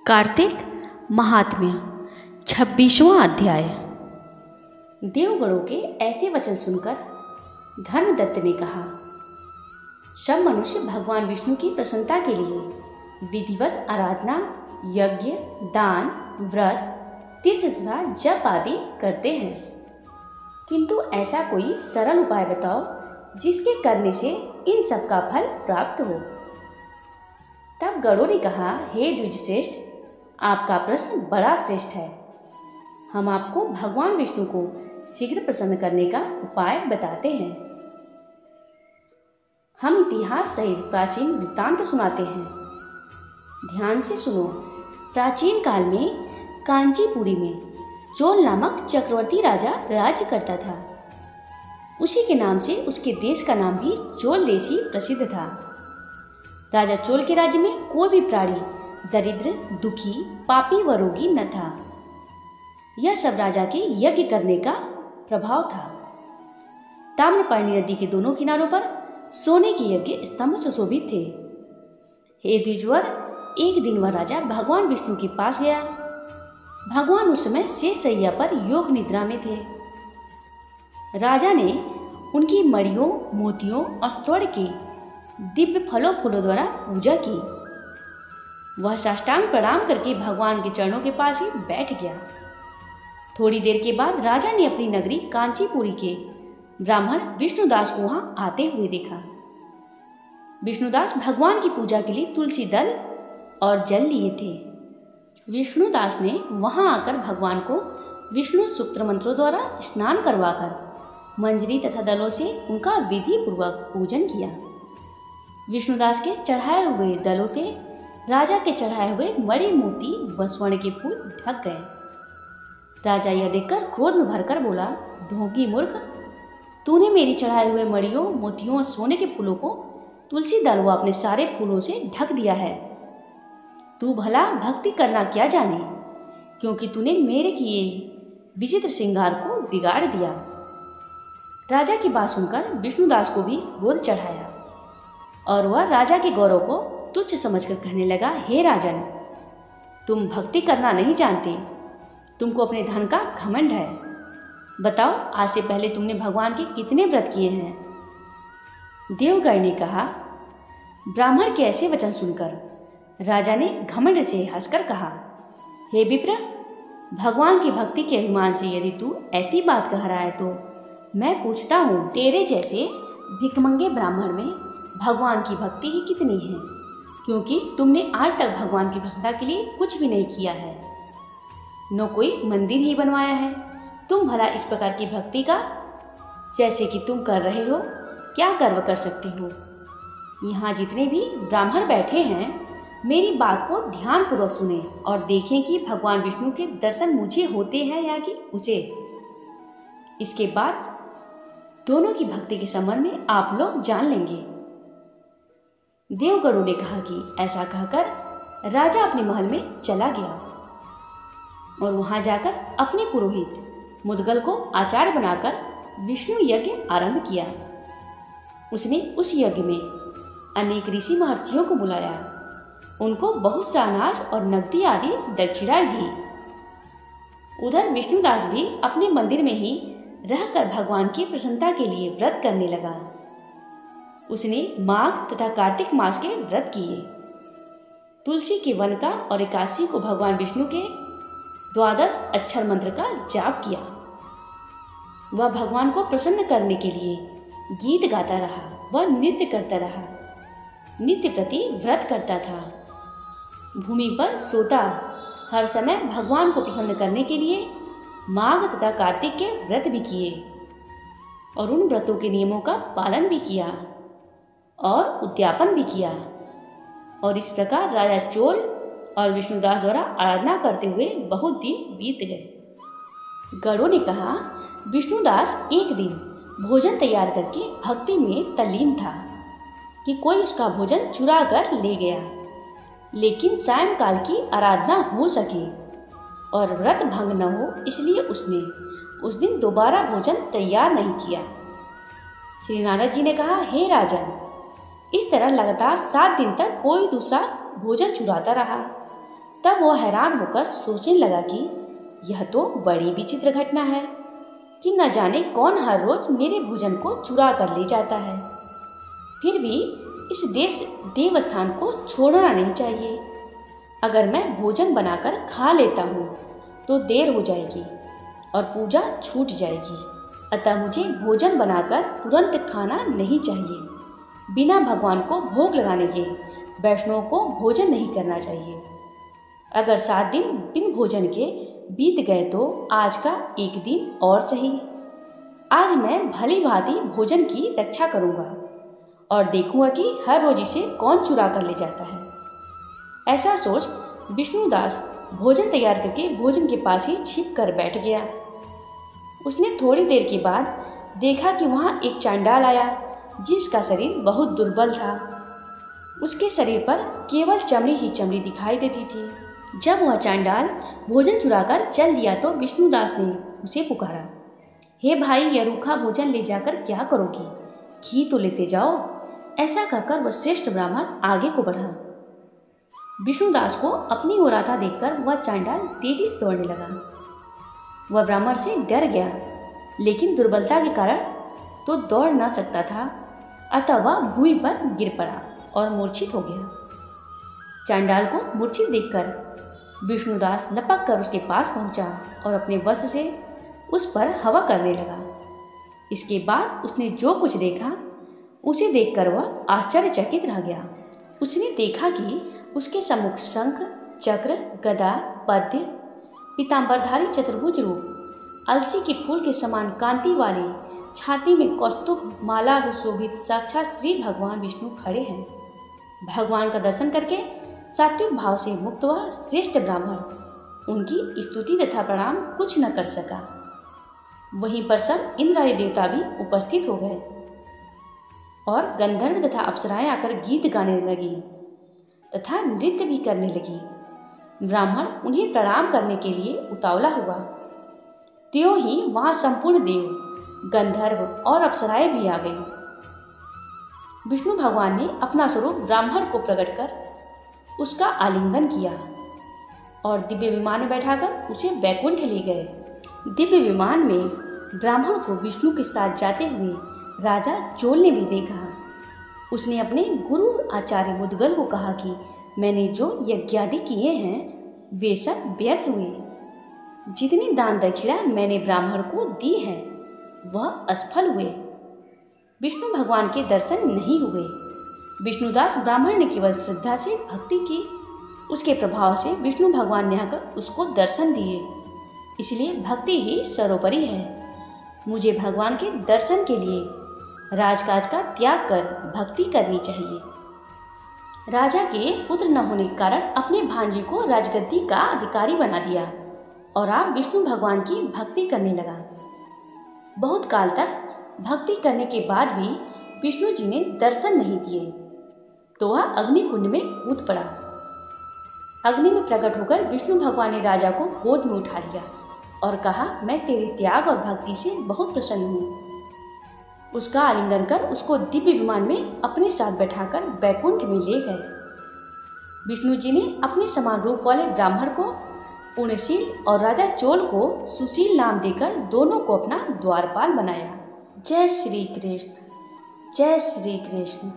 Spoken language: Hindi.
कार्तिक महात्म्य 26वां अध्याय। देवगणों के ऐसे वचन सुनकर धर्मदत्त ने कहा, सब मनुष्य भगवान विष्णु की प्रसन्नता के लिए विधिवत आराधना, यज्ञ, दान, व्रत, तीर्थ तथा जप आदि करते हैं, किंतु ऐसा कोई सरल उपाय बताओ जिसके करने से इन सब का फल प्राप्त हो। तब गणों ने कहा, हे द्विजश्रेष्ठ, आपका प्रश्न बड़ा श्रेष्ठ है। हम आपको भगवान विष्णु को शीघ्र प्रसन्न करने का उपाय बताते हैं। हम इतिहास सहित प्राचीन वृत्तांत सुनाते हैं, ध्यान से सुनो। प्राचीन काल में कांचीपुरी में चोल नामक चक्रवर्ती राजा राज्य करता था। उसी के नाम से उसके देश का नाम भी चोल देश ही प्रसिद्ध था। राजा चोल के राज्य में कोई भी प्राणी दरिद्र, दुखी, पापी व रोगी न था। यह सब राजा के यज्ञ करने का प्रभाव था। ताम्रपर्णी नदी के दोनों किनारों पर सोने के यज्ञ स्तंभ सुशोभित थे। हे द्विजवर, एक दिन वह राजा भगवान विष्णु के पास गया। भगवान उस समय शेषशैया पर योग निद्रा में थे। राजा ने उनकी मणियों, मोतियों और स्वर्ण के दिव्य फलों फूलों द्वारा पूजा की। वह साष्टांग प्रणाम करके भगवान के चरणों के पास ही बैठ गया। थोड़ी देर के बाद राजा ने अपनी नगरी कांचीपुरी के ब्राह्मण विष्णुदास को वहां आते हुए देखा। विष्णुदास भगवान की पूजा के लिए तुलसी दल और जल लिए थे। विष्णुदास ने वहां आकर भगवान को विष्णु सूक्त मंत्रों द्वारा स्नान करवाकर मंजरी तथा दलों से उनका विधि पूर्वक पूजन किया। विष्णुदास के चढ़ाए हुए दलों से राजा के चढ़ाए हुए मणि, मोती व स्वर्ण के फूल ढक गए। राजा यह देखकर क्रोध में भरकर बोला, ढोंगी मूर्ख, तूने मेरी चढ़ाए हुए मणियों, मोतियों और सोने के फूलों को तुलसी दल व अपने सारे फूलों से ढक दिया है। तू भला भक्ति करना क्या जाने, क्योंकि तूने मेरे किए विचित्र श्रृंगार को बिगाड़ दिया। राजा की बात सुनकर विष्णुदास को भी क्रोध चढ़ाया और वह राजा के गौरव को तुच्छ समझकर कहने लगा, हे राजन, तुम भक्ति करना नहीं जानते, तुमको अपने धन का घमंड है। बताओ, आज से पहले तुमने भगवान के कितने व्रत किए हैं? देवगण ने कहा। ब्राह्मण के ऐसे वचन सुनकर राजा ने घमंड से हंसकर कहा, हे विप्र, भगवान की भक्ति के अभिमान से यदि तू ऐसी बात कह रहा है तो मैं पूछता हूँ, तेरे जैसे भिखमंगे ब्राह्मण में भगवान की भक्ति ही कितनी है? क्योंकि तुमने आज तक भगवान की प्रसन्नता के लिए कुछ भी नहीं किया है, न कोई मंदिर ही बनवाया है। तुम भला इस प्रकार की भक्ति का जैसे कि तुम कर रहे हो क्या गर्व कर सकते हो? यहाँ जितने भी ब्राह्मण बैठे हैं, मेरी बात को ध्यानपूर्वक सुने और देखें कि भगवान विष्णु के दर्शन मुझे होते हैं या कि उसे। इसके बाद दोनों की भक्ति के संबंध में आप लोग जान लेंगे। देवगणों ने कहा कि ऐसा कहकर राजा अपने महल में चला गया और वहां जाकर अपने पुरोहित मुदगल को आचार्य बनाकर विष्णु यज्ञ आरंभ किया। उसने उस यज्ञ में अनेक ऋषि महर्षियों को बुलाया, उनको बहुत सा अनाज और नकदी आदि दक्षिणाएं दी। उधर विष्णुदास भी अपने मंदिर में ही रहकर भगवान की प्रसन्नता के लिए व्रत करने लगा। उसने माघ तथा कार्तिक मास के व्रत किए, तुलसी के वन का और एकादशी को भगवान विष्णु के 12 अक्षर मंत्र का जाप किया। वह भगवान को प्रसन्न करने के लिए गीत गाता रहा, वह नृत्य करता रहा, नित्य प्रति व्रत करता था, भूमि पर सोता, हर समय भगवान को प्रसन्न करने के लिए माघ तथा कार्तिक के व्रत भी किए और उन व्रतों के नियमों का पालन भी किया और उद्यापन भी किया। और इस प्रकार राजा चोल और विष्णुदास द्वारा आराधना करते हुए बहुत दिन बीत गए। गणों ने कहा, विष्णुदास एक दिन भोजन तैयार करके भक्ति में तल्लीन था कि कोई उसका भोजन चुरा कर ले गया, लेकिन सायंकाल की आराधना हो सके और व्रत भंग न हो, इसलिए उसने उस दिन दोबारा भोजन तैयार नहीं किया। श्री नारद जी ने कहा, हे राजन, इस तरह लगातार 7 दिन तक कोई दूसरा भोजन चुराता रहा। तब वह हैरान होकर सोचने लगा कि यह तो बड़ी विचित्र घटना है कि न जाने कौन हर रोज मेरे भोजन को चुरा कर ले जाता है। फिर भी इस देवस्थान को छोड़ना नहीं चाहिए। अगर मैं भोजन बनाकर खा लेता हूँ तो देर हो जाएगी और पूजा छूट जाएगी। अतः मुझे भोजन बनाकर तुरंत खाना नहीं चाहिए। बिना भगवान को भोग लगाने के वैष्णव को भोजन नहीं करना चाहिए। अगर 7 दिन बिन भोजन के बीत गए तो आज का एक दिन और सही। आज मैं भली भांति भोजन की रक्षा करूँगा और देखूँगा कि हर रोज इसे कौन चुरा कर ले जाता है। ऐसा सोच विष्णुदास भोजन तैयार करके भोजन के पास ही छिप कर बैठ गया। उसने थोड़ी देर के बाद देखा कि वहाँ एक चांडाल आया जिसका शरीर बहुत दुर्बल था। उसके शरीर पर केवल चमड़ी ही चमड़ी दिखाई देती थी। जब वह चांडाल भोजन चुराकर चल दिया तो विष्णुदास ने उसे पुकारा, हे भाई, यह रूखा भोजन ले जाकर क्या करोगी? घी तो लेते जाओ। ऐसा कहकर वह श्रेष्ठ ब्राह्मण आगे को बढ़ा। विष्णुदास को अपनी ओर आता देखकर वह चांडाल तेजी से दौड़ने लगा। वह ब्राह्मण से डर गया, लेकिन दुर्बलता के कारण तो दौड़ न सकता था, अतः वह भूमि पर गिर पड़ा और मूर्छित हो गया। चांडाल को मूर्छित देखकर विष्णुदास लपक कर उसके पास पहुंचा और अपने वस्त्र से उस पर हवा करने लगा। इसके बाद उसने जो कुछ देखा उसे देखकर वह आश्चर्यचकित रह गया। उसने देखा कि उसके सम्मुख शंख, चक्र, गदा, पद्य, पीतांबरधारी चतुर्भुज रूप, अलसी के फूल के समान कांति वाली छाती में कौस्तुभ माला से शोभित साक्षात श्री भगवान विष्णु खड़े हैं। भगवान का दर्शन करके सात्विक भाव से मुक्त हुआ श्रेष्ठ ब्राह्मण उनकी स्तुति तथा प्रणाम कुछ न कर सका। वहीं पर सब इंद्र आदि देवता भी उपस्थित हो गए और गंधर्व तथा अप्सराएं आकर गीत गाने लगी तथा नृत्य भी करने लगी। ब्राह्मण उन्हें प्रणाम करने के लिए उतावला हुआ। त्यों ही वहाँ संपूर्ण देव, गंधर्व और अप्सराएं भी आ गईं। विष्णु भगवान ने अपना स्वरूप ब्राह्मण को प्रकट कर उसका आलिंगन किया और दिव्य विमान में बैठाकर उसे वैकुंठ ले गए। दिव्य विमान में ब्राह्मण को विष्णु के साथ जाते हुए राजा चोल ने भी देखा। उसने अपने गुरु आचार्य मुद्गल को कहा कि मैंने जो यज्ञादि किए हैं वे सब व्यर्थ हुए। जितनी दान दक्षिणा मैंने ब्राह्मण को दी है वह असफल हुए। विष्णु भगवान के दर्शन नहीं हुए। विष्णुदास ब्राह्मण ने केवल श्रद्धा से भक्ति की। उसके प्रभाव से विष्णु भगवान ने आकर उसको दर्शन दिए। इसलिए भक्ति ही सर्वोपरि है। मुझे भगवान के दर्शन के लिए राजकाज का त्याग कर भक्ति करनी चाहिए। राजा के पुत्र न होने के कारण अपने भांजे को राजगद्दी का अधिकारी बना दिया और आप विष्णु भगवान की भक्ति करने लगा। बहुत काल तक भक्ति करने के बाद भी विष्णु जी ने दर्शन नहीं दिए तो वह अग्नि कुंड में कूद पड़ा। अग्नि में प्रकट होकर विष्णु भगवान ने राजा को गोद में उठा लिया और कहा, मैं तेरे त्याग और भक्ति से बहुत प्रसन्न हूँ। उसका आलिंगन कर उसको दिव्य विमान में अपने साथ बैठाकर वैकुंठ में ले गए। विष्णु जी ने अपने समान रूप वाले ब्राह्मण को पुण्यशील और राजा चोल को सुशील नाम देकर दोनों को अपना द्वारपाल बनाया। जय श्री कृष्ण, जय श्री कृष्ण।